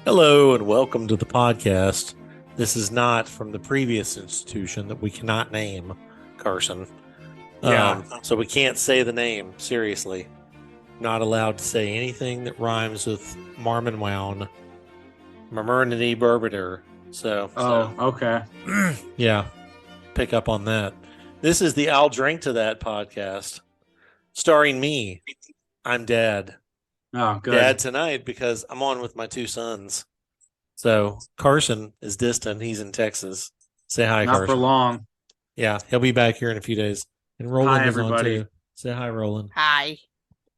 Hello and welcome to the podcast. This is not from the previous institution that we cannot name, Carson. Yeah. So we can't say the name, seriously. Not allowed to say anything that rhymes with Marmon Wown, Murmurnity Burbiter. So, Oh, okay. yeah, pick up on that. This is the I'll Drink to That podcast, starring me. I'm Dad. Oh, Dad good. tonight because I'm on with my two sons. So Carson is distant. He's in Texas. Say hi, Not for Carson. long. Yeah, he'll be back here in a few days. And Hi, Roland is on everybody. too. Say hi, Roland. Hi.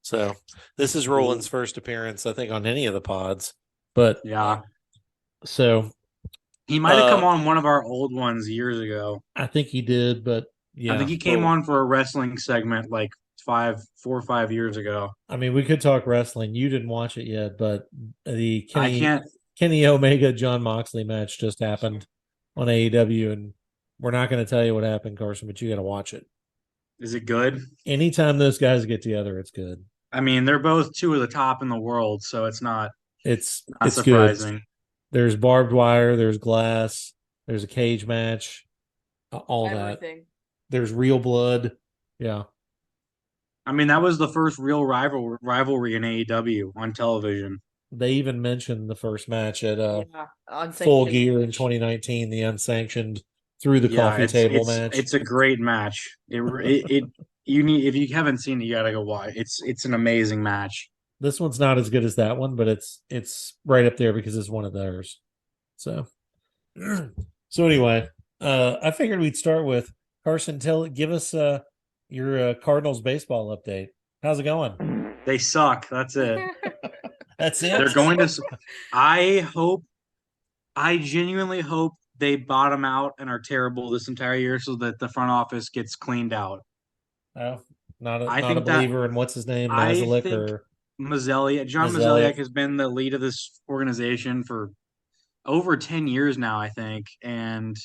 So this is Roland's first appearance, I think, on any of the pods. But Yeah. so He might have come on one of our old ones years ago. I think he did, but I yeah. think he came on for a wrestling segment like 4 or 5 years ago. I mean, we could talk wrestling. You didn't watch it yet, but the I can't. Kenny Omega John Moxley match just happened on AEW, and we're not going to tell you what happened, Carson, but you got to watch it. Is it good? Anytime those guys get together, it's good. I mean, they're both two of the top in the world, so it's not It's surprising. Good. There's barbed wire, there's glass, there's a cage match, all Everything. that. There's real blood. Yeah. I mean, that was the first real rivalry in AEW on television. They even mentioned the first match at Unsanctioned Full Gear in match. 2019, the unsanctioned through the Yeah, coffee table match. it's a great match. It you need, if you haven't seen it, you gotta go watch. It's an amazing match. This one's not as good as that one, but it's right up there because it's one of theirs. So anyway, I figured we'd start with Carson. Give us your Cardinals baseball update. How's it going? They suck. That's it. That's it. They're going to. I genuinely hope they bottom out and are terrible this entire year, so that the front office gets cleaned out. Oh, I not a think that believer in what's his name, I Mazalik think or John Mazeliak has been the lead of this organization for over 10 years now, I think, and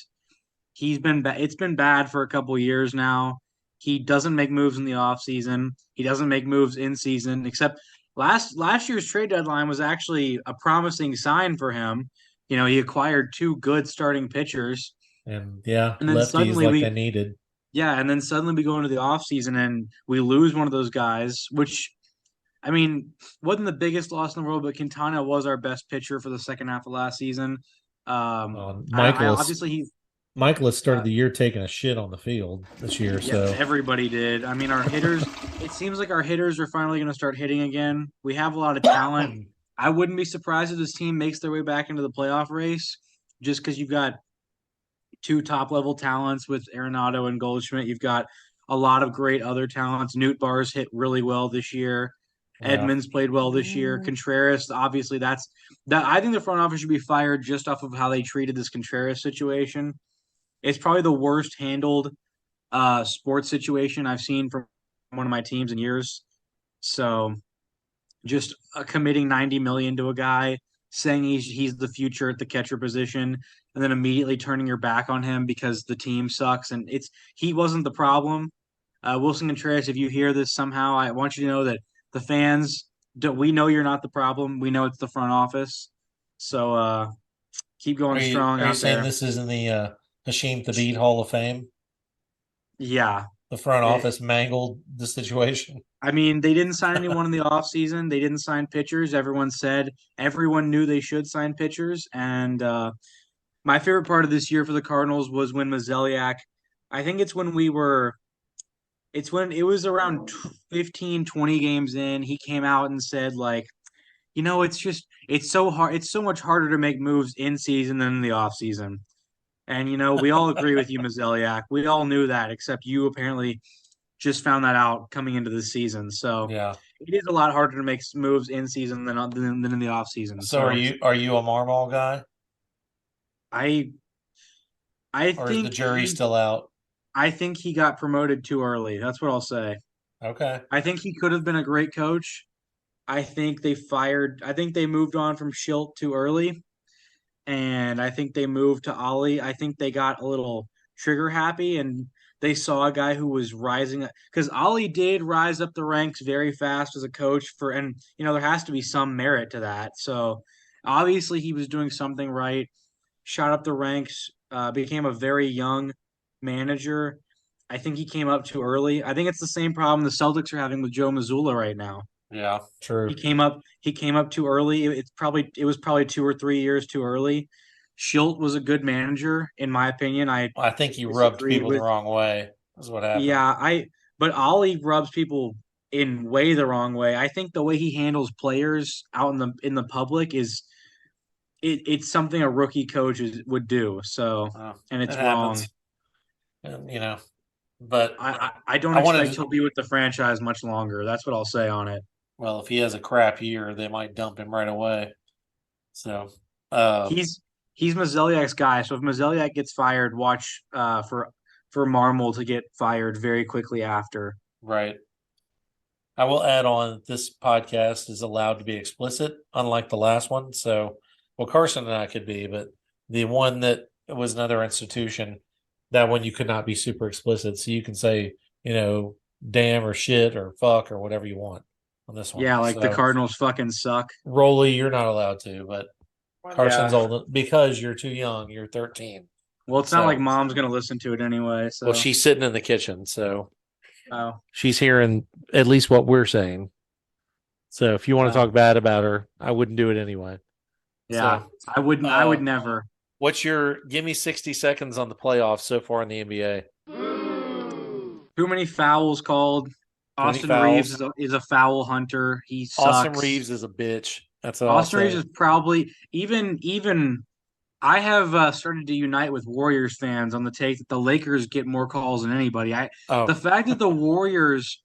it's been bad for a couple years now. He doesn't make moves in the offseason. He doesn't make moves in season, except last year's trade deadline was actually a promising sign for him. You know, he acquired two good starting pitchers, and yeah, and then lefties suddenly like they needed. we go into the offseason and we lose one of those guys, which I mean, wasn't the biggest loss in the world, but Quintana was our best pitcher for the second half of last season. Obviously Michaelis started the year taking a shit on the field this year. Yeah, So everybody did. I mean, our hitters, it seems like our hitters are finally going to start hitting again. We have a lot of talent. I wouldn't be surprised if this team makes their way back into the playoff race just because you've got two top level talents with Arenado and Goldschmidt. You've got a lot of great other talents. Newt Bar's hit really well this year. yeah. Edmonds played well this year. Contreras, obviously, that. I think the front office should be fired just off of how they treated this Contreras situation. It's probably the worst handled sports situation I've seen from one of my teams in years. So just committing 90 million to a guy, saying he's the future at the catcher position, and then immediately turning your back on him because the team sucks. And he wasn't the problem. Wilson Contreras, if you hear this somehow, I want you to know that the fans we know you're not the problem. We know it's the front office. So keep going strong Are you out saying there. this is in the Hashim Thabit Hall of Fame? Yeah. The front office mangled the situation. I mean, they didn't sign anyone in the offseason. They didn't sign pitchers. Everyone knew they should sign pitchers. And my favorite part of this year for the Cardinals was when Mozeliak, I think it's when it was around 15, 20 games in, he came out and said, like, it's so hard. It's so much harder to make moves in season than in the offseason. And, we all agree with you, Mozeliak. We all knew that, except you apparently just found that out coming into the season. So Yeah. it is a lot harder to make moves in season than in the off season. So are you a Marmol guy? I I Or is the think jury still out? I think he got promoted too early. That's what I'll say. Okay. I think he could have been a great coach. I think they moved on from Schilt too early, and I think they moved to Ollie. I think they got a little trigger happy and they saw a guy who was rising because Ollie did rise up the ranks very fast as a coach and there has to be some merit to that. So Obviously, he was doing something right, shot up the ranks, became a very young manager. I think he came up too early. I think it's the same problem the Celtics are having with Joe Mazzulla right now. Yeah, true. He came up too early. It was probably 2 or 3 years too early. Schilt was a good manager, in my opinion. I I think he rubbed disagree people the with wrong way. Is what happened. yeah, but Ollie rubs people in way the wrong way. I think the way he handles players out in the public it's something a rookie coach would do. So, and It it's wrong. happens, and but I don't I wanted expect to. he'll be with the franchise much longer. That's what I'll say on it. Well, if he has a crap year, they might dump him right away. So, uh, He's he's Mazeliak's guy. So if Mazeliak gets fired, watch for Marmol to get fired very quickly after. right. I will add on this podcast is allowed to be explicit, unlike the last one. So, well, Carson and I could be, but the one that was another institution, that one you could not be super explicit. So you can say, damn or shit or fuck or whatever you want on this one. Yeah, like the So, Cardinals fucking suck. Rolly, you're not allowed to, but Carson's Yeah. old because you're too young. You're 13. Well, it's not like So, mom's gonna listen to it anyway. well, So, she's sitting in the kitchen. So oh, she's hearing at least what we're saying. So if you want to oh, talk bad about her, I wouldn't do it anyway. yeah. So, I wouldn't. I would uh, never. give me 60 seconds on the playoffs so far in the NBA? Too many fouls called. Too many Austin Reeves fouls. is a foul hunter. He Austin sucks. Reeves is a bitch. That's what I'll Austin Reeves say. is probably even. I have started to unite with Warriors fans on the take that the Lakers get more calls than anybody. The Oh, fact that the Warriors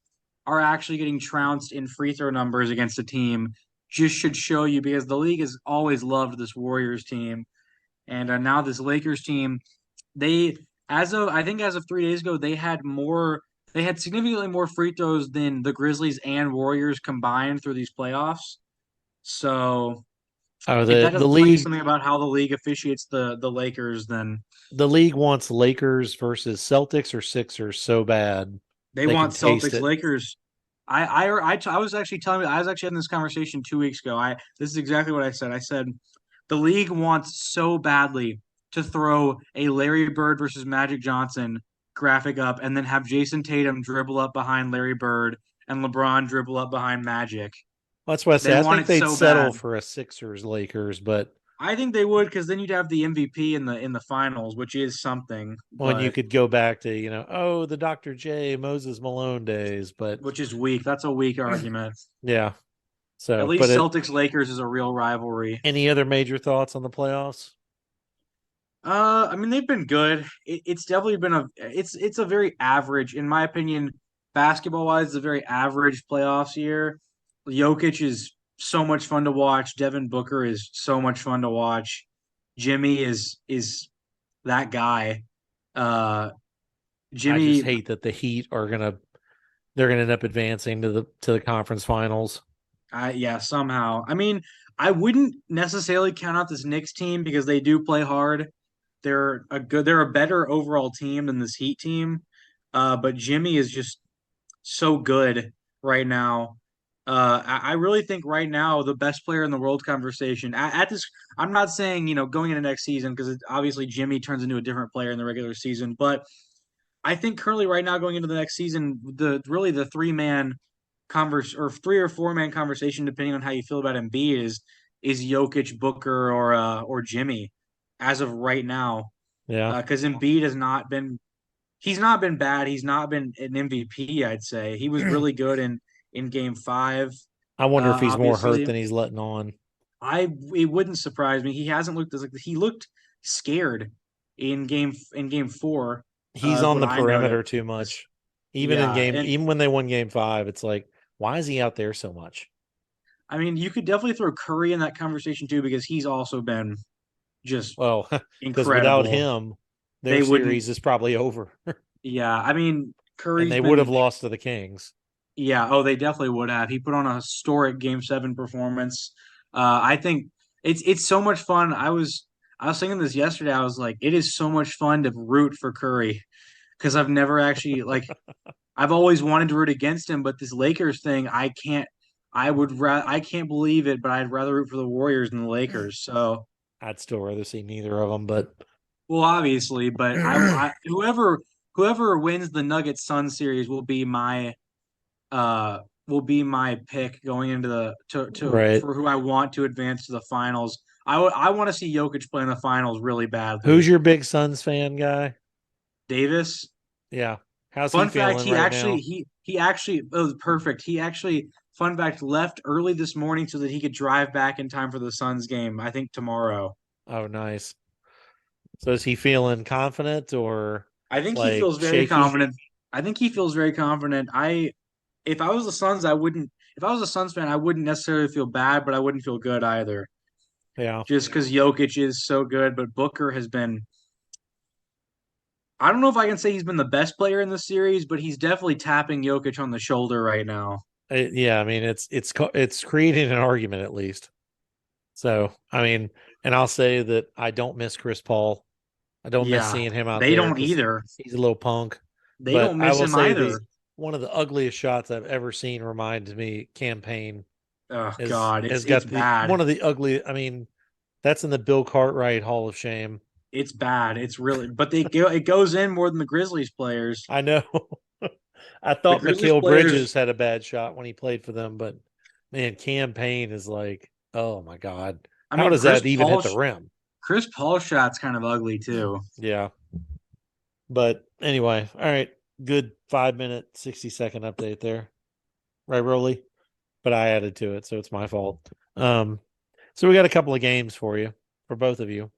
are actually getting trounced in free throw numbers against a team just should show you because the league has always loved this Warriors team, and now this Lakers team. They as of 3 days ago they had more. They had significantly more free throws than the Grizzlies and Warriors combined through these playoffs. So oh, if the that the doesn't tell you league something about how the league officiates the Lakers, then the league wants Lakers versus Celtics or Sixers so bad they they can want taste Celtics it. Lakers. I was actually telling you I was actually having this conversation 2 weeks ago. I This is exactly what I said. I said the league wants so badly to throw a Larry Bird versus Magic Johnson graphic up and then have Jason Tatum dribble up behind Larry Bird and LeBron dribble up behind Magic. That's what I They say. I want think it they'd so settle bad. for a Sixers Lakers, but I think they would because then you'd have the MVP in the finals, which is something, when you but could go back to, the Dr. J, Moses Malone days, but which is weak. That's a weak argument. yeah. At So, but least Celtics Lakers is a real rivalry. any other major thoughts on the playoffs? I mean they've been good. It's definitely been it's a very average, in my opinion, basketball wise, it's a very average playoffs year. Jokic is so much fun to watch. Devin Booker is so much fun to watch. Jimmy is that guy. Uh, I just Jimmy, hate that the Heat they're gonna end up advancing to the conference finals. yeah, somehow. I mean, I wouldn't necessarily count out this Knicks team because they do play hard. They're a better overall team than this Heat team. But Jimmy is just so good right now. I really think right now the best player in the world conversation at this. I'm not saying going into next season because obviously Jimmy turns into a different player in the regular season, but I think currently right now going into the next season, the 3 man converse or 3 or 4 man conversation, depending on how you feel about Embiid, is Jokic, Booker, or Jimmy as of right now. Yeah. Because Embiid has not been he's not been bad. He's not been an MVP, I'd say. He was really good in game 5. I wonder if he's more hurt Obviously. than he's letting on. It wouldn't surprise me. He hasn't looked as like he looked scared in game 4, He's is on what the I noted. perimeter too much. Yeah, and Even when they won game 5, it's like, why is he out there so much? I mean you could definitely throw Curry in that conversation too because he's also been just Well, because without incredible. him, their They wouldn't series is probably over. yeah, I mean And Curry's they would have been lost to the Kings. yeah, oh they definitely would have. He put on a historic game 7 performance. I think it's so much fun. I was thinking this yesterday. I was like, it is so much fun to root for Curry because I've never actually like I've always wanted to root against him, but this Lakers thing, I can't. I can't believe it, but I'd rather root for the Warriors than the Lakers. So, I'd still rather see neither of them, but well, obviously, but I whoever wins the Nuggets Sun series uh will be my pick going into the to right. for who I want to advance to the finals. I want to see Jokic play in the finals really Who's badly. your big Suns fan guy? Davis. Yeah. How's he Fun fact, feeling right now? he actually it was perfect. He actually fun fact left early this morning so that he could drive back in time for the Suns game, I think tomorrow. Oh, nice. So is he feeling confident or I think he like feels very shaky? confident. I think he feels very confident. I if I was the Suns, I wouldn't if I was a Suns fan, I wouldn't necessarily feel bad, but I wouldn't feel good either. Yeah. Just because Jokic is so good, but Booker has been I don't know if I can say he's been the best player in the series, but he's definitely tapping Jokic on the shoulder right now. Yeah, I mean it's creating an argument at least. So, I mean, and I'll say that I don't miss Chris Paul. I don't miss Yeah, seeing him out they there don't because either. he's a little punk. They But don't I miss will him say either. the one of the ugliest shots I've ever seen reminds me campaign Oh is God, has it's got the bad. one of the ugly. I mean, that's in the Bill Cartwright Hall of Shame. It's bad. It's really, but it goes in more than the Grizzlies players. I know. I The thought Grizzlies Mikal players. Bridges had a bad shot when he played for them, but man, campaign is like, oh my God. I How mean, does that even hit the rim? Chris Paul shot's kind of ugly too. Yeah. But anyway, all right. Good 5 minute, 60-second update there. Right, Rolly? But I added to it, so it's my fault. Um, so we got a couple of games for you, for both of you.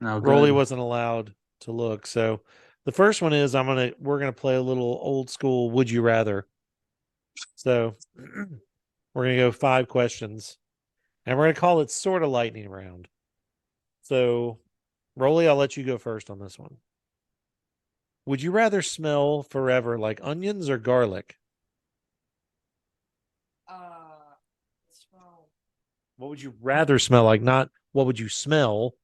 No Rolly good. wasn't allowed to look. So the first one is we're gonna play a little old school would you rather. So we're gonna go 5 questions and we're gonna call it sort of lightning round. So Rolly, I'll let you go first on this one. Would you rather smell forever like onions or garlic? Smell. What would you rather smell like? Not what would you smell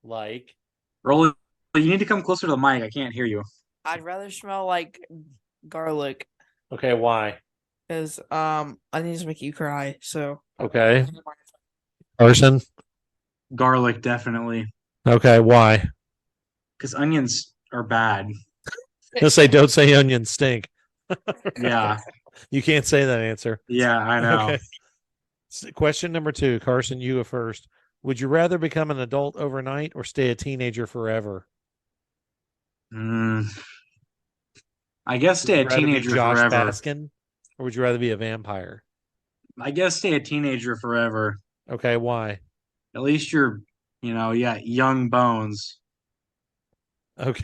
like? Rolly, you need to come closer to the mic. I can't hear you. I'd rather smell like garlic Okay, why? because onions make you cry. So Okay. Person? Garlic definitely, Okay, why? because onions are bad. Let's say don't say onions stink. Yeah, You can't say that answer. yeah, I know. Okay. Question number 2, Carson, you go first. Would you rather become an adult overnight or stay a teenager forever? Mm, I guess Would stay you a rather be teenager Josh forever. Baskin or would you rather be a vampire? I guess stay a teenager forever. Okay, why? At least you're, yeah, young bones. Okay.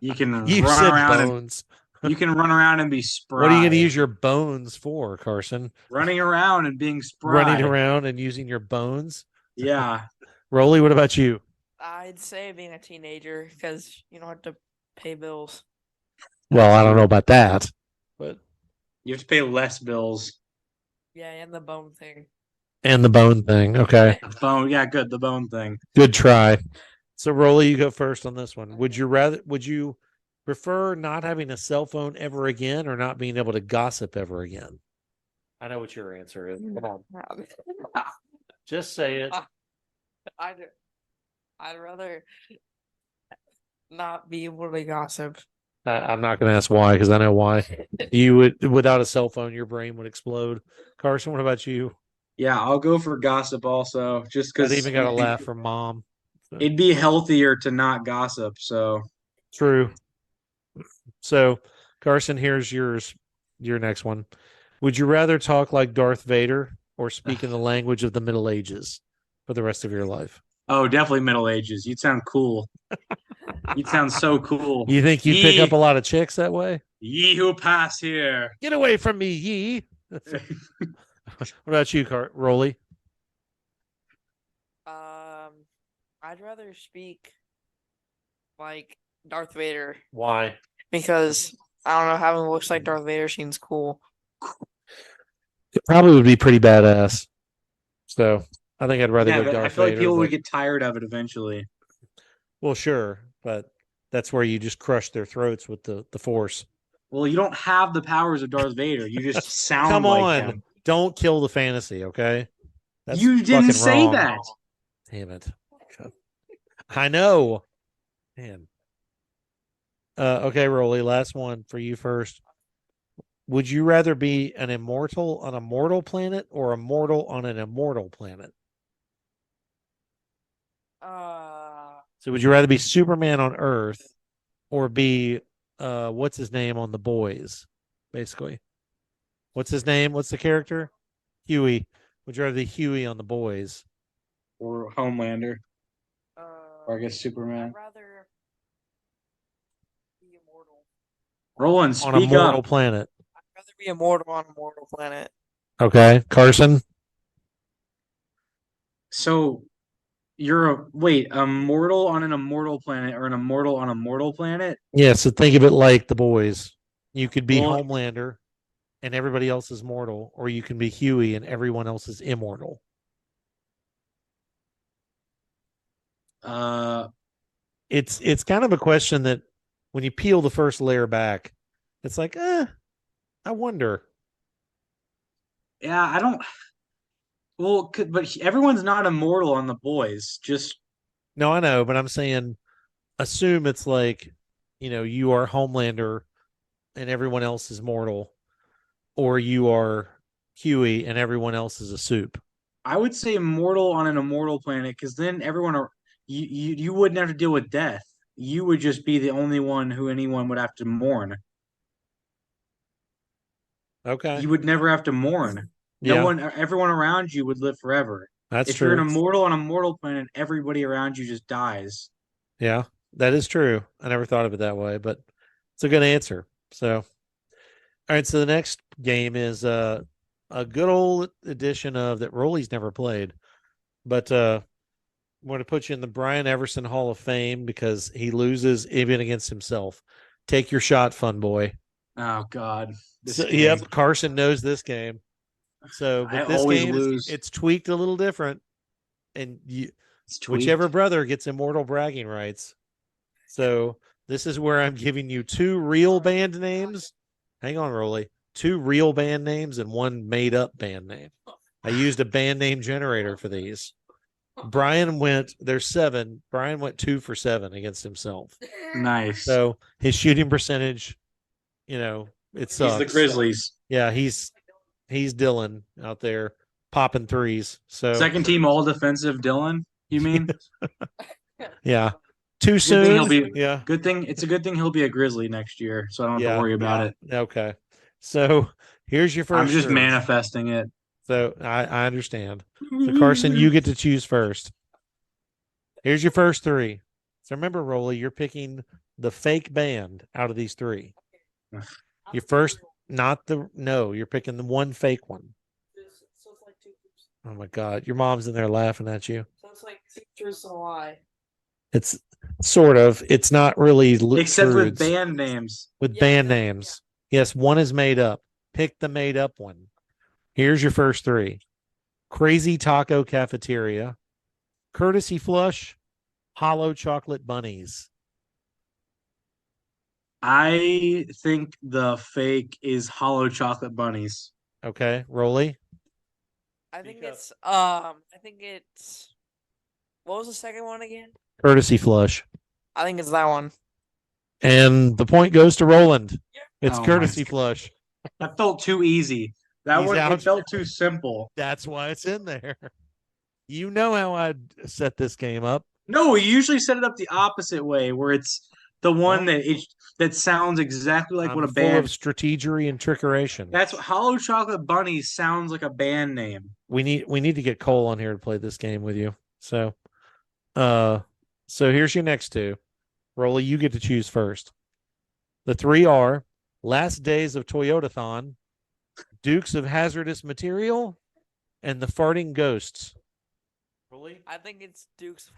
You can You run said around and bones. you can run around and be What are you going to spry. use your bones for, Carson? Running around and being Running spry. around and using your bones? Yeah. Rolly, what about you? I'd say being a teenager because you don't have to pay bills. Well, I don't know about that, but You have to pay less bills. Yeah, and the bone thing. and the bone thing. Okay. The bone, yeah, good. The bone thing. Good try. So Rolly, you go first on this one. Would you prefer not having a cell phone ever again or not being able to gossip ever again? I know what your answer is. Come on. Just say it. I'd I'd rather not be able to gossip. I'm not going to ask why because I know why. You would, without a cell phone, your brain would explode. Carson, what about you? Yeah, I'll go for gossip also, just That because even got a laugh from mom. So, it'd be healthier to not gossip. So, true. So, Carson, here's your next one. Would you rather talk like Darth Vader or speak in the language of the Middle Ages for the rest of your life? oh, definitely Middle Ages. You'd sound cool. You'd sound so cool. You think you'd pick up a lot of chicks that way? Ye who pass here. Get away from me, ye. What about you, Rolly? Um, I'd rather speak like Darth Vader Why? because I don't know, having looks like Darth Vader seems cool. It probably would be pretty badass. So I think I'd rather Yeah, go but I Darth feel like Vader, people would but get tired of it eventually. well, sure, but that's where you just crush their throats with the force. Well, you don't have the powers of Darth Vader. You just sound Come like on. him. Don't kill the fantasy, okay? That's You didn't fucking say wrong. that. Damn it. I know. Man. Okay, Rolly, last one for you first. Would you rather be an immortal on a mortal planet or a mortal on an immortal planet? So would you rather be Superman on Earth or be what's his name on The Boys, basically? What's his name? What's the character? Huey. Would you rather be Huey on The Boys? Or Homelander. Or I guess Superman. I'd rather be immortal. Roland, On a speak mortal up. planet. I'd rather be immortal on a mortal planet. Okay. Carson? So you're a mortal on an immortal planet or an immortal on a mortal planet? Yeah, so think of it like The Boys. You could be Well, Homelander and everybody else is mortal, or you can be Huey and everyone else is immortal. uh, It's kind of a question that when you peel the first layer back, it's like, I wonder. yeah, I don't. Well, but everyone's not immortal on the boys. Just No, I know, but I'm saying assume it's like, you are Homelander and everyone else is mortal, or you are Huey and everyone else is a soup. I would say immortal on an immortal planet because then everyone are you wouldn't have to deal with death. You would just be the only one who anyone would have to mourn. Okay. You would never have to mourn. No Yeah, one, everyone around you would live forever. that's If you're an true. immortal on a mortal planet, everybody around you just dies. Yeah, that is true. I never thought of it that way, but it's a good answer. So, all right. So the next game is a good old edition of that Rolly's never played, but I'm going to put you in the Brian Everson Hall of Fame because he loses even against himself. Take your shot, fun boy. Oh God, this So, game. yep, Carson knows this game. So, I but this always game, lose. it's tweaked a little different, and It's tweaked. whichever brother gets immortal bragging rights. So this is where I'm giving you two real band names. Hang on, Rolly. Two real band names and one made up band name. I used a band name generator for these. There's 7. Brian went 2 for 7 against himself. Nice. So his shooting percentage, it sucks. He's the Grizzlies. Yeah, he's Dylan out there popping threes. So Second team all defensive Dylan, you mean? yeah. Too Good thing soon. he'll be Yeah. good thing. It's a good thing he'll be a Grizzly next year, so I don't have to worry about it. Okay. So here's your first. I'm just three. manifesting it. So I understand. So Carson, you get to choose first. Here's your first 3. So remember, Rolly, you're picking the fake band out of these 3. Your first, you're picking the one fake one. So it's like two. Oh my God, your mom's in there laughing at you. So it's like two truths and a lie. It's sort of. It's not really Except with truths. band names. With band names. Yes, one is made up. Pick the made up one. Here's your first 3. Crazy Taco Cafeteria, Courtesy Flush, Hollow Chocolate Bunnies. I think the fake is hollow chocolate bunnies. Okay, Rolly. I think Speak up. it's what was the second one again? Courtesy Flush. I think it's that one. And the point goes to Roland. It's Oh my Courtesy God. Flush. That felt too easy. That He's one out. it felt too simple. That's why it's in there. You know how I'd set this game up. No, we usually set it up the opposite way, where it's the one that sounds exactly like I'm what a full band. of strategery and trickeration. That's what Hollow Chocolate Bunnies sounds like a band name. We need to get Cole on here to play this game with you. So here's your next 2. Rolly, you get to choose first. The 3 are Last Days of Toyotathon, Dukes of Hazardous Material, and The Farting Ghosts. Rolly? I think it's Duke's of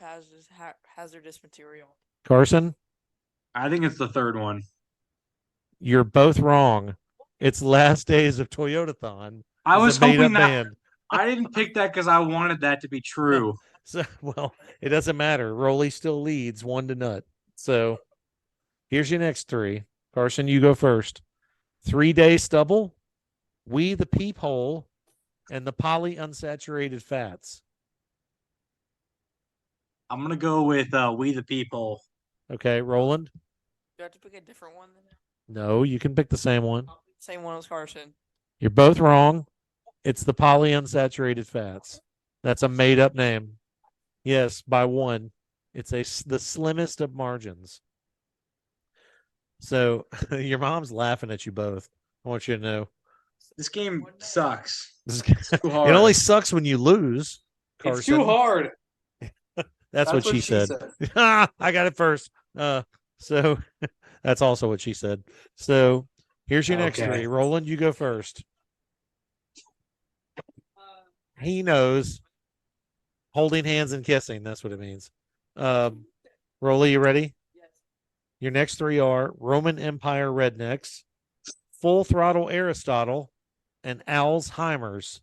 hazardous material. Carson? I think it's the third one. You're both wrong. It's Last Days of Toyotathon. I It's was a made-up hoping that band. I didn't pick that because I wanted that to be true. So, well, it doesn't matter. Rolly still leads 1-0. So here's your next 3. Carson, you go first. 3-Day Stubble, We the Peephole, and the Polyunsaturated Fats. I'm gonna go with We the People. Okay, Roland? Do I have to pick a different one? No, you can pick the same one. Same one as Carson. You're both wrong. It's the Polyunsaturated Fats. That's a made up name. Yes, by one. It's the slimmest of margins. So your mom's laughing at you both. I want you to know. This game sucks. It Too hard. only sucks when you lose, Carson. It's too hard. That's what she said. I got it first. So that's also what she said. So here's your next three. Roland, you go first. He knows. Holding hands and kissing. That's what it means. Rolly, you ready? Yes. Your next three are Roman Empire Rednecks, Full Throttle Aristotle, and Alzheimer's.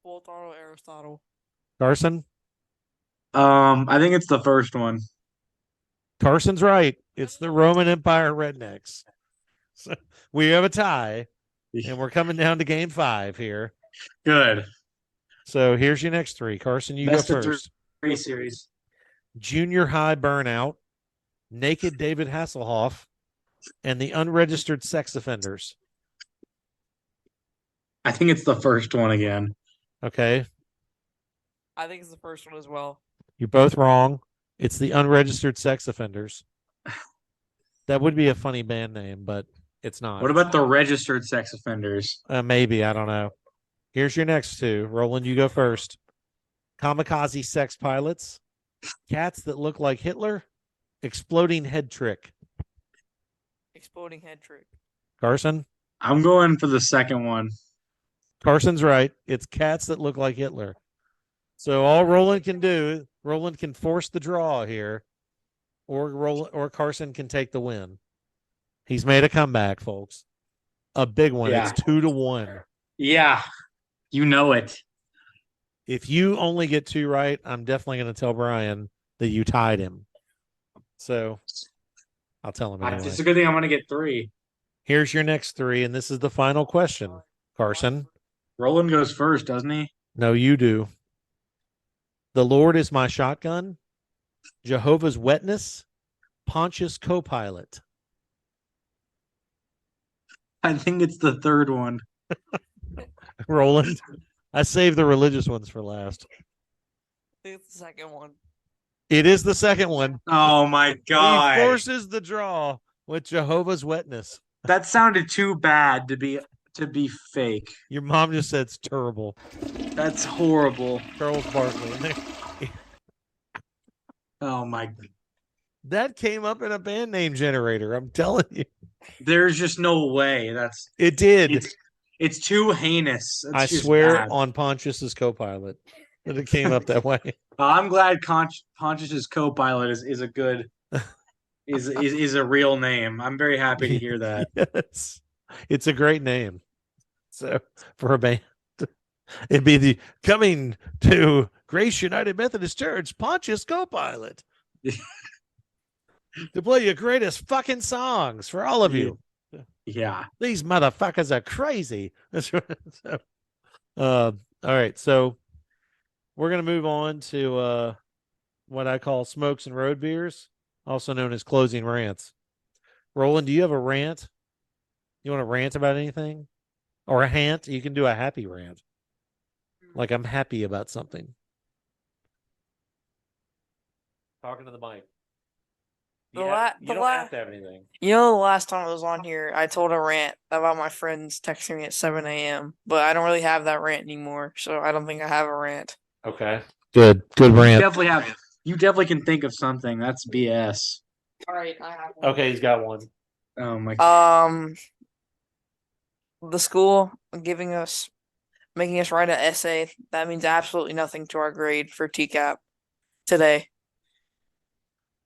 Full Throttle Aristotle. Carson? I think it's the first one. Carson's right. It's the Roman Empire Rednecks. So we have a tie, and we're coming down to game 5 here. Good. So here's your next three. Carson, you Best go of first. three series. Junior High Burnout, Naked David Hasselhoff, and the Unregistered Sex Offenders. I think it's the first one again. Okay. I think it's the first one as well. You're both wrong. It's the Unregistered Sex Offenders. That would be a funny band name, but it's not. What about the Registered Sex Offenders? Maybe. I don't know. Here's your next two. Roland, you go first. Kamikaze Sex Pilots, Cats That Look Like Hitler, Exploding Head Trick. Exploding Head Trick. Carson? I'm going for the second one. Carson's right. It's Cats That Look Like Hitler. So all Roland can do, Roland can force the draw here, or Carson can take the win. He's made a comeback, folks. A big one. Yeah. It's 2-1. Yeah. You know it. If you only get 2 right, I'm definitely going to tell Brian that you tied him. So I'll tell him anyway. It's a good thing I'm going to get 3. Here's your next 3, and this is the final question. Carson? Roland goes first, doesn't he? No, you do. The Lord is my shotgun, Jehovah's Wetness, Pontius Copilot. I think it's the third one. Roland, I saved the religious ones for last. I think it's the second one. It is the second one. Oh my God. He forces the draw with Jehovah's Wetness. That sounded too bad to be fake. Your mom just said it's terrible. That's horrible. Charles Barkley. Oh my. That came up in a band name generator. I'm telling you. There's just no way. It did. It's too heinous. I swear on Pontius's co-pilot that it came up that way. I'm glad Pontius's co-pilot is a good is a real name. I'm very happy to hear that. Yes. It's a great name. So for a band, it'd be the coming to Grace United Methodist Church, Pontius co-pilot. To play your greatest fucking songs for all of you. Yeah. These motherfuckers are crazy. All right. So we're going to move on to what I call smokes and road beers, also known as closing rants. Roland, do you have a rant? You want to rant about anything? Or a hant? You can do a happy rant. Like I'm happy about something. Talking to the mic. You don't have to have anything. You know, the last time I was on here, I told a rant about my friends texting me at 7 a.m., but I don't really have that rant anymore, so I don't think I have a rant. Okay. Good rant. You definitely can think of something. That's BS. All right, I have one. Okay, he's got one. Oh my. The school making us write an essay that means absolutely nothing to our grade for TCAP today.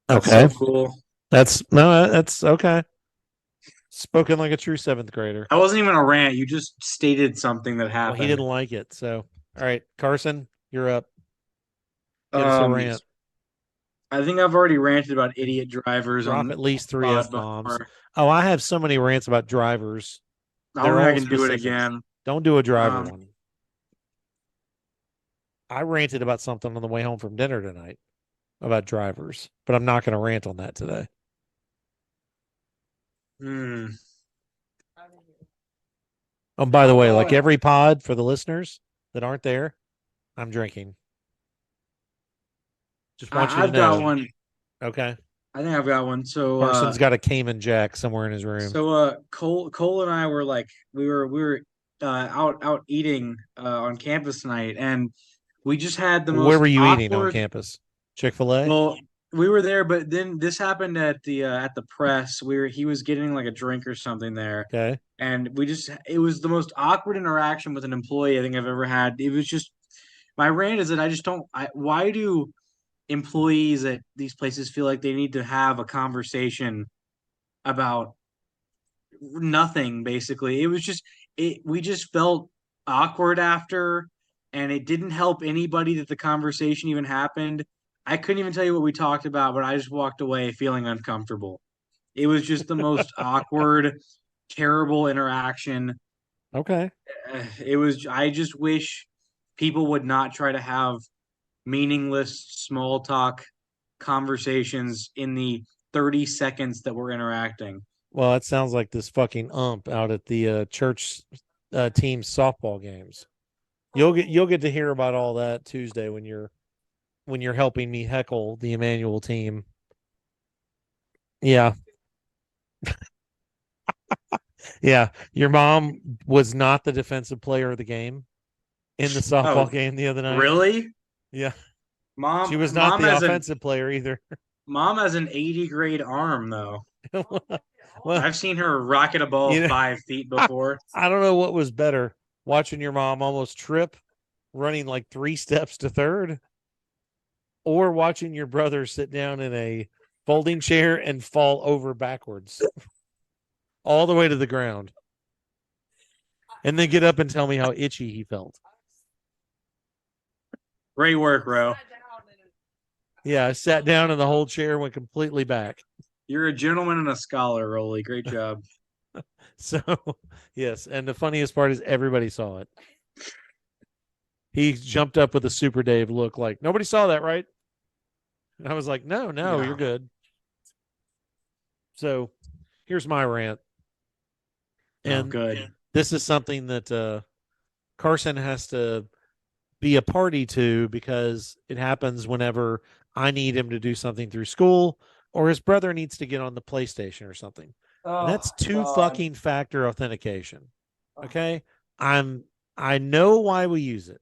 That's Okay. so cool. That's okay. Spoken like a true 7th grader. I wasn't even a rant. You just stated something that happened. Well, he didn't like it. So, all right, Carson, you're up. Get us a rant. I think I've already ranted about idiot drivers. Drop on at least 3 pod F-bombs. before. Oh, I have so many rants about drivers. I They're don't think I all can do it specifics. again. Don't do a driver Um, one. I ranted about something on the way home from dinner tonight about drivers, but I'm not going to rant on that today. hmm. Oh, by the way, like Oh. every pod for the listeners that aren't there, I'm drinking. Just want you to I've got know. one. Okay. I think I've got one. Carson's got a Cayman Jack somewhere in his room. Cole and I were like we were out eating on campus tonight, and we just had the Where were most you eating on awkward. campus? Chick-fil-A? Well, we were there, but then this happened at the press. He was getting like a drink or something there, Okay. and it was the most awkward interaction with an employee I think I've ever had. It was just my rant is that I just don't. Why do employees at these places feel like they need to have a conversation about nothing? Basically, it was just it. We just felt awkward after, and it didn't help anybody that the conversation even happened. I couldn't even tell you what we talked about, but I just walked away feeling uncomfortable. It was just the most awkward, terrible interaction. Okay. It was. I just wish people would not try to have meaningless small talk conversations in the 30 seconds that we're interacting. Well, it sounds like this fucking ump out at the church team softball games. You'll get to hear about all that Tuesday when you're helping me heckle the Emmanuel team. Yeah. Yeah. Your mom was not the defensive player of the game in the softball Oh, game the other night. really? Yeah. Mom, She was not mom the has an offensive player either. mom has an 80 grade arm though. Well, I've seen her rocket a ball you know, 5 feet before. I don't know what was better, watching your mom almost trip running like 3 steps to third, or watching your brother sit down in a folding chair and fall over backwards all the way to the ground and then get up and tell me how itchy he felt. Great work, bro. Yeah, I sat down and the whole chair went completely back. You're a gentleman and a scholar, Rolly. Great job. So, yes. And the funniest part is everybody saw it. He jumped up with a Super Dave look like, nobody saw that, right? And I was like, no, Yeah. you're good. So here's my rant. And good. this is something that Carson has to be a party to because it happens whenever I need him to do something through school or his brother needs to get on the PlayStation or something. And that's fucking factor authentication. Okay. I know why we use it.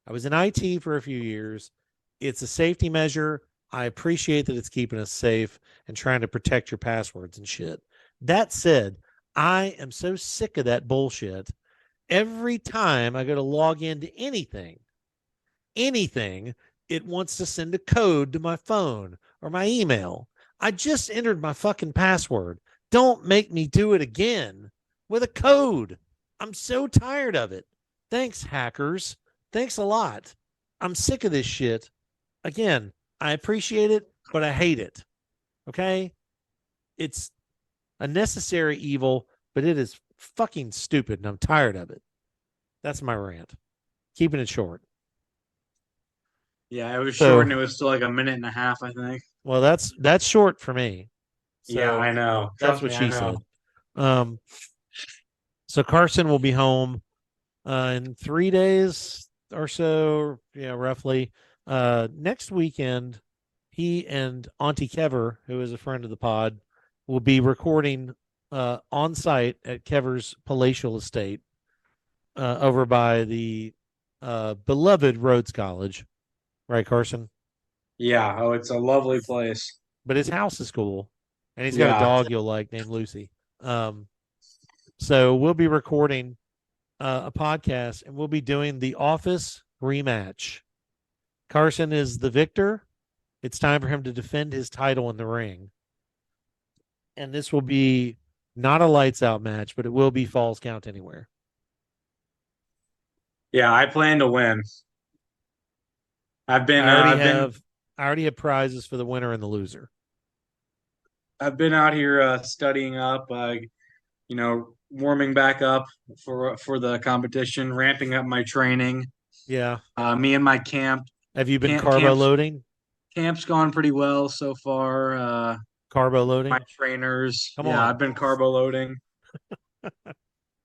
I was in IT for a few years. It's a safety measure. I appreciate that it's keeping us safe and trying to protect your passwords and shit. That said, I am so sick of that bullshit. Every time I go to log into anything, it wants to send a code to my phone or my email. I just entered my fucking password. Don't make me do it again with a code. I'm so tired of it. Thanks, hackers. Thanks a lot. I'm sick of this shit. Again, I appreciate it, but I hate it. Okay? It's a necessary evil, but it is fucking stupid, and I'm tired of it. That's my rant. Keeping it short. Yeah, it was So- short and it was still like a minute and a half, I think. Well, that's short for me. So Yeah, I know. that's Trust what me, she I know. said. So Carson will be home in 3 days or so, roughly. Next weekend, he and Auntie Kever, who is a friend of the pod, will be recording on site at Kever's palatial estate over by the beloved Rhodes College. Right, Carson? Yeah, oh, it's a lovely place. But his house is cool. And he's got a Yeah. dog you'll like named Lucy. So we'll be recording a podcast and we'll be doing the Office rematch. Carson is the victor. It's time for him to defend his title in the ring. And this will be not a lights out match, but it will be Falls Count Anywhere. Yeah, I plan to win. I've been I already have prizes for the winner and the loser. I've been out here studying up. warming back up for the competition, ramping up my training. Yeah. Me and my camp Have you been camp carbo camp's loading? camp's gone pretty well so far. Carbo My loading? trainers, Come yeah, on. I've been carbo loading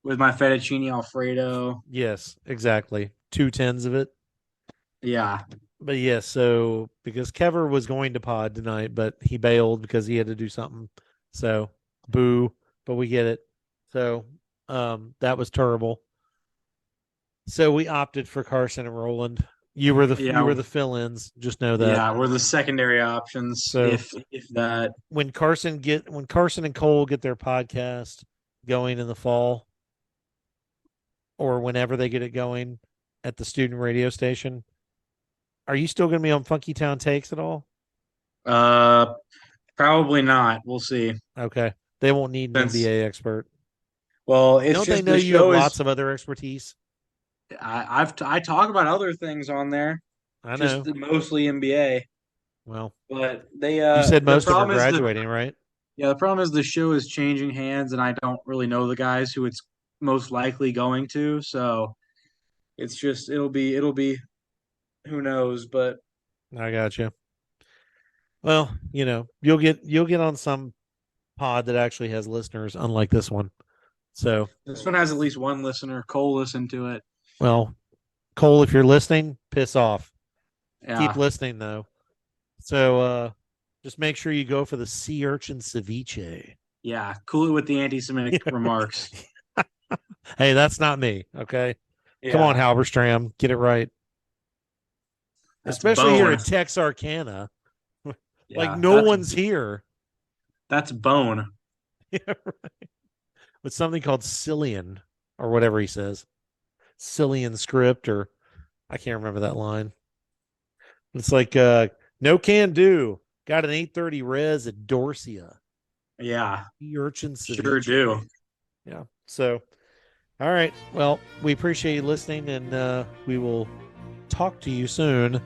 with my fettuccine alfredo. Yes, exactly. 2 tens of it. Yeah, But yes, so because Kever was going to pod tonight, but he bailed because he had to do something. So boo, but we get it. So that was terrible. So we opted for Carson and Roland. You were yeah, the fill-ins. Just know that. yeah. We're the secondary options, So if that. when Carson and Cole get their podcast going in the fall, or whenever they get it going at the student radio station, are you still going to be on Funky Town Takes at all? Uh, Probably not. We'll see. Okay. They won't need an Since NBA expert. Well, it's Don't they just know the you have show is. lots of other expertise? I talk about other things on there, I just know. mostly NBA. Well, But you said the most of them are problem is graduating, right? the problem is the show is changing hands, and I don't really know the guys who it's most likely going to. So it's just it'll be who knows, but I got you. Well, you'll get on some pod that actually has listeners, unlike this one. So, this one has at least one listener. Cole listened to it. well, Cole, if you're listening, piss off. Keep Yeah, listening though. So, just make sure you go for the sea urchin ceviche. yeah. Cool it with the anti-Semitic remarks. Hey, that's not me. Okay. Yeah, Come on, Halberstram. Get it right. that's Especially here bone. at Texarkana. Like Yeah, no one's here. that's bone. Yeah, right. With something called Cillian or whatever he says. Cillian script, or I can't remember that line. It's like no can do. Got an 830 res at Dorsia. Yeah, The urchin sure ceviche. do. Yeah. So all right. Well, we appreciate you listening, and we will talk to you soon.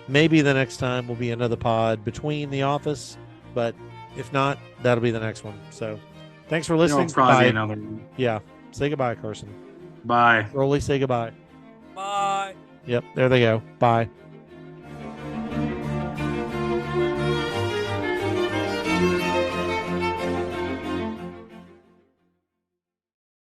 Maybe the next time will be another pod between the office, but if not, that'll be the next one. So thanks for listening. It'll probably be Bye. another one. Yeah. Say goodbye, Carson. Bye. Rolly, say goodbye. Bye. Yep. There they go. Bye.